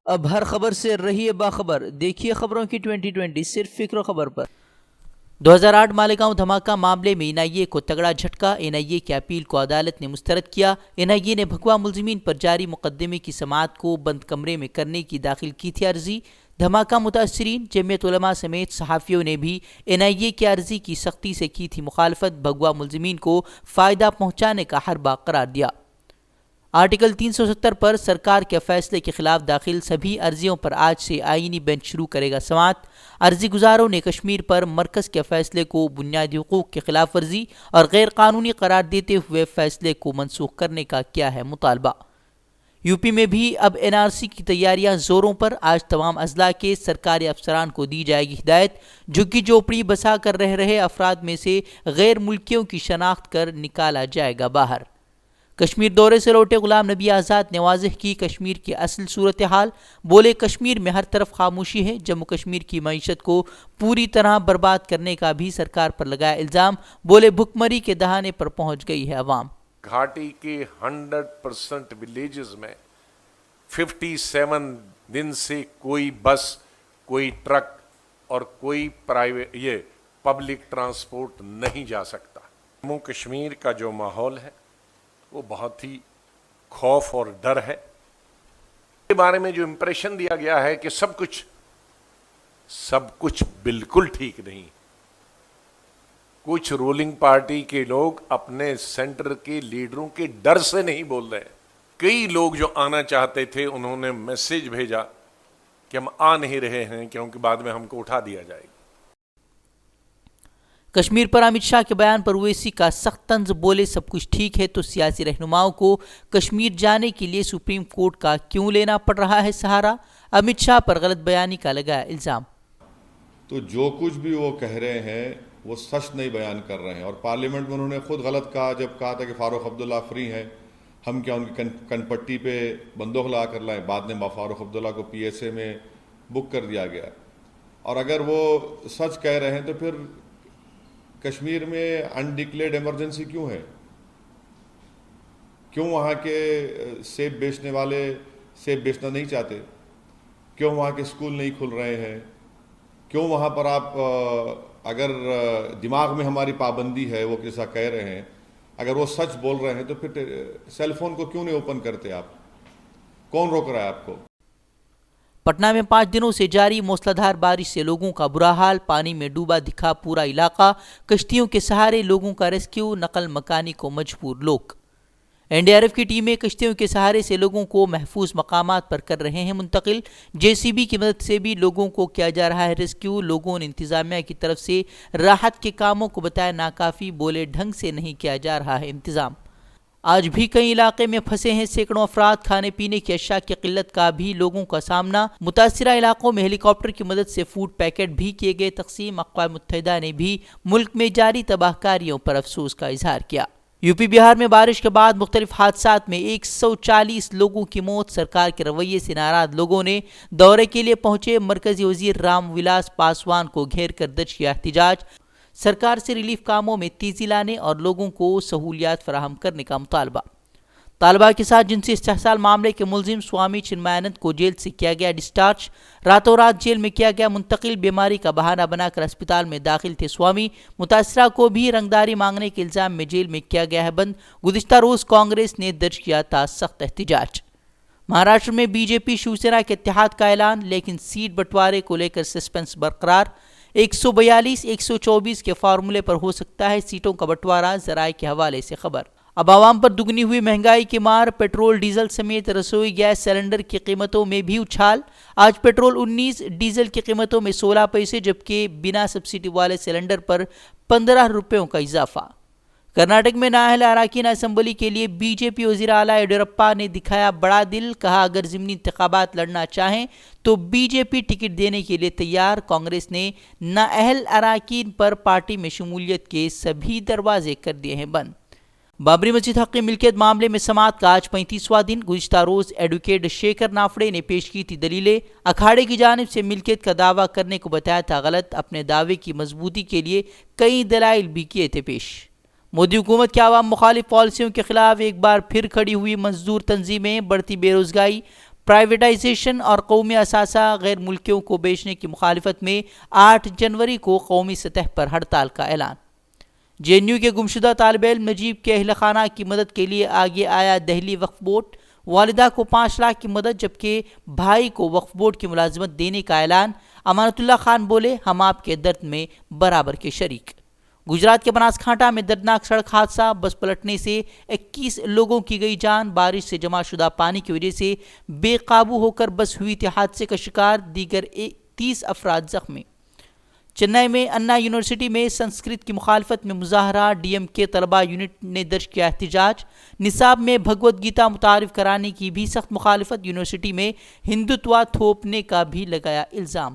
اب ہر خبر سے رہیے باخبر، دیکھیے خبروں کی 2020 صرف فکر و خبر پر۔ 2008 مالیگاؤں دھماکہ معاملے میں این آئی اے کو تگڑا جھٹکا، این آئی اے کی اپیل کو عدالت نے مسترد کیا۔ این آئی اے نے بھگوا ملزمین پر جاری مقدمے کی سماعت کو بند کمرے میں کرنے کی داخل کی تھی عرضی۔ دھماکہ متاثرین جمعیت علماء سمیت صحافیوں نے بھی این آئی اے کی عرضی کی سختی سے کی تھی مخالفت، بھگوا ملزمین کو فائدہ پہنچانے کا حربہ قرار دیا۔ آرٹیکل 370 پر سرکار کے فیصلے کے خلاف داخل سبھی عرضیوں پر آج سے آئینی بینچ شروع کرے گا سماعت۔ عرضی گزاروں نے کشمیر پر مرکز کے فیصلے کو بنیادی حقوق کی خلاف ورزی اور غیر قانونی قرار دیتے ہوئے فیصلے کو منسوخ کرنے کا کیا ہے مطالبہ۔ یو پی میں بھی اب این آر سی کی تیاریاں زوروں پر، آج تمام اضلاع کے سرکاری افسران کو دی جائے گی ہدایت، جھگی جھوپڑی بسا کر رہ رہے افراد میں سے غیر ملکیوں کی شناخت کر نکالا جائے گا باہر۔ کشمیر دورے سے لوٹے غلام نبی آزاد نے واضح کی کشمیر کی اصل صورتحال، بولے کشمیر میں ہر طرف خاموشی ہے، جموں کشمیر کی معیشت کو پوری طرح برباد کرنے کا بھی سرکار پر لگایا الزام، بولے بھوک مری کے دہانے پر پہنچ گئی ہے عوام۔ گھاٹی کے 100% ولیجز میں 57 دن سے کوئی بس، کوئی ٹرک اور کوئی پرائیویٹ پبلک ٹرانسپورٹ نہیں جا سکتا۔ جموں کشمیر کا جو ماحول ہے وہ بہت ہی خوف اور ڈر ہے۔ اس کے بارے میں جو امپریشن دیا گیا ہے کہ سب کچھ بالکل ٹھیک نہیں۔ کچھ رولنگ پارٹی کے لوگ اپنے سینٹر کے لیڈروں کے ڈر سے نہیں بول رہے۔ کئی لوگ جو آنا چاہتے تھے انہوں نے میسج بھیجا کہ ہم آ نہیں رہے ہیں کیونکہ بعد میں ہم کو اٹھا دیا جائے گا۔ کشمیر پر امت شاہ کے بیان پر اویسی کا سخت طنز، بولے سب کچھ ٹھیک ہے تو سیاسی رہنماؤں کو کشمیر جانے کے لیے سپریم کورٹ کا کیوں لینا پڑ رہا ہے سہارا، امت شاہ پر غلط بیانی کا لگایا الزام۔ تو جو کچھ بھی وہ کہہ رہے ہیں وہ سچ نہیں بیان کر رہے ہیں، اور پارلیمنٹ میں انہوں نے خود غلط کہا جب کہا تھا کہ فاروق عبداللہ فری ہیں، ہم کیا ان کی کن پٹی پہ بندوق لگا کر لائیں؟ بعد میں فاروق عبداللہ کو پی ایس اے میں بک کر دیا گیا۔ اور اگر وہ سچ کہہ رہے ہیں تو پھر کشمیر میں انڈکلیئرڈ ایمرجنسی کیوں ہے؟ کیوں وہاں کے سیب بیچنے والے سیب بیچنا نہیں چاہتے؟ کیوں وہاں کے اسکول نہیں کھل رہے ہیں؟ کیوں وہاں پر آپ اگر دماغ میں ہماری پابندی ہے وہ کیسا کہہ رہے ہیں، اگر وہ سچ بول رہے ہیں تو پھر سیل فون کو کیوں نہیں اوپن کرتے آپ؟ کون روک رہا ہے آپ کو؟ پٹنہ میں 5 دنوں سے جاری موسلادھار بارش سے لوگوں کا برا حال، پانی میں ڈوبا دکھا پورا علاقہ، کشتیوں کے سہارے لوگوں کا ریسکیو، نقل مکانی کو مجبور لوگ۔ این ڈی آر ایف کی ٹیمیں کشتیوں کے سہارے سے لوگوں کو محفوظ مقامات پر کر رہے ہیں منتقل، جے سی بی کی مدد سے بھی لوگوں کو کیا جا رہا ہے ریسکیو۔ لوگوں نے انتظامیہ کی طرف سے راحت کے کاموں کو بتایا ناکافی، بولے ڈھنگ سے نہیں کیا جا رہا ہے انتظام۔ آج بھی کئی علاقے میں پھنسے ہیں سینکڑوں افراد، کھانے پینے کی اشیاء کی قلت کا بھی لوگوں کا سامنا، متاثرہ علاقوں میں ہیلی کاپٹر کی مدد سے فوڈ پیکٹ بھی کیے گئے تقسیم۔ اقوام متحدہ نے بھی ملک میں جاری تباہ کاریوں پر افسوس کا اظہار کیا۔ یو پی بہار میں بارش کے بعد مختلف حادثات میں 140 لوگوں کی موت، سرکار کے رویے سے ناراض لوگوں نے دورے کے لیے پہنچے مرکزی وزیر رام ولاس پاسوان کو گھیر کر درج کیا احتجاج، سرکار سے ریلیف کاموں میں تیزی لانے اور لوگوں کو سہولیات فراہم کرنے کا مطالبہ۔ طالبہ کے ساتھ جنسی استحصال معاملے کے ملزم سوامی چنمایانند کو جیل سے کیا گیا ڈسچارج، راتوں رات جیل میں کیا گیا منتقل، بیماری کا بہانہ بنا کر اسپتال میں داخل تھے سوامی، متاثرہ کو بھی رنگداری مانگنے کے الزام میں جیل میں کیا گیا ہے بند۔ گزشتہ روز کانگریس نے درج کیا تھا سخت احتجاج۔ مہاراشٹر میں بی جے پی شیو سینا کے اتحاد کا اعلان، لیکن سیٹ بنٹوارے کو لے کر سسپنس برقرار، 142 124 کے فارمولے پر ہو سکتا ہے سیٹوں کا بنٹوارہ، ذرائع کے حوالے سے خبر۔ اب عوام پر دگنی ہوئی مہنگائی کی مار، پیٹرول ڈیزل سمیت رسوئی گیس سلنڈر کی قیمتوں میں بھی اچھال، آج پیٹرول 19، ڈیزل کی قیمتوں میں 16 پیسے، جبکہ بنا سبسڈی والے سلنڈر پر 15 روپیوں کا اضافہ۔ کرناٹک میں نااہل اراکین اسمبلی کے لیے بی جے پی وزیر اعلیٰ یڈیورپا نے دکھایا بڑا دل، کہا اگر ضمنی انتخابات لڑنا چاہیں تو بی جے پی ٹکٹ دینے کے لیے تیار، کانگریس نے نااہل اراکین پر پارٹی میں شمولیت کے سبھی دروازے کر دیے ہیں بند۔ بابری مسجد حق ملکیت معاملے میں سماعت کا آج 35واں دن، گزشتہ روز ایڈوکیٹ شیکھر نافڑے نے پیش کی تھی دلیلیں، اکھاڑے کی جانب سے ملکیت کا دعویٰ کرنے کو بتایا تھا غلط، اپنے دعوے کی مضبوطی کے لیے کئی دلائل بھی کیے تھے پیش۔ مودی حکومت کے عوام مخالف پالیسیوں کے خلاف ایک بار پھر کھڑی ہوئی مزدور تنظیمیں، بڑھتی بے روزگاری، پرائیویٹائزیشن اور قومی اثاثہ غیر ملکیوں کو بیچنے کی مخالفت میں 8 جنوری کو قومی سطح پر ہڑتال کا اعلان۔ جے این یو کے گمشدہ طالب علم نجیب کے اہل خانہ کی مدد کے لیے آگے آیا دہلی وقف بورڈ، والدہ کو 5 لاکھ کی مدد جبکہ بھائی کو وقف بورڈ کی ملازمت دینے کا اعلان۔ امانت اللہ خان بولے، ہم آپ کے درد میں برابر کے شریک۔ گجرات کے بناسکانٹھا میں دردناک سڑک حادثہ، بس پلٹنے سے 21 لوگوں کی گئی جان، بارش سے جمع شدہ پانی کی وجہ سے بے قابو ہو کر بس ہوئی تھی حادثے کا شکار، دیگر 30 افراد زخمی۔ چنئی میں انا یونیورسٹی میں سنسکرت کی مخالفت میں مظاہرہ، ڈی ایم کے طلبہ یونٹ نے درج کیا احتجاج۔ نصاب میں بھگوت گیتا متعارف کرانے کی بھی سخت مخالفت، یونیورسٹی میں ہندوتوا تھوپنے کا بھی لگایا الزام۔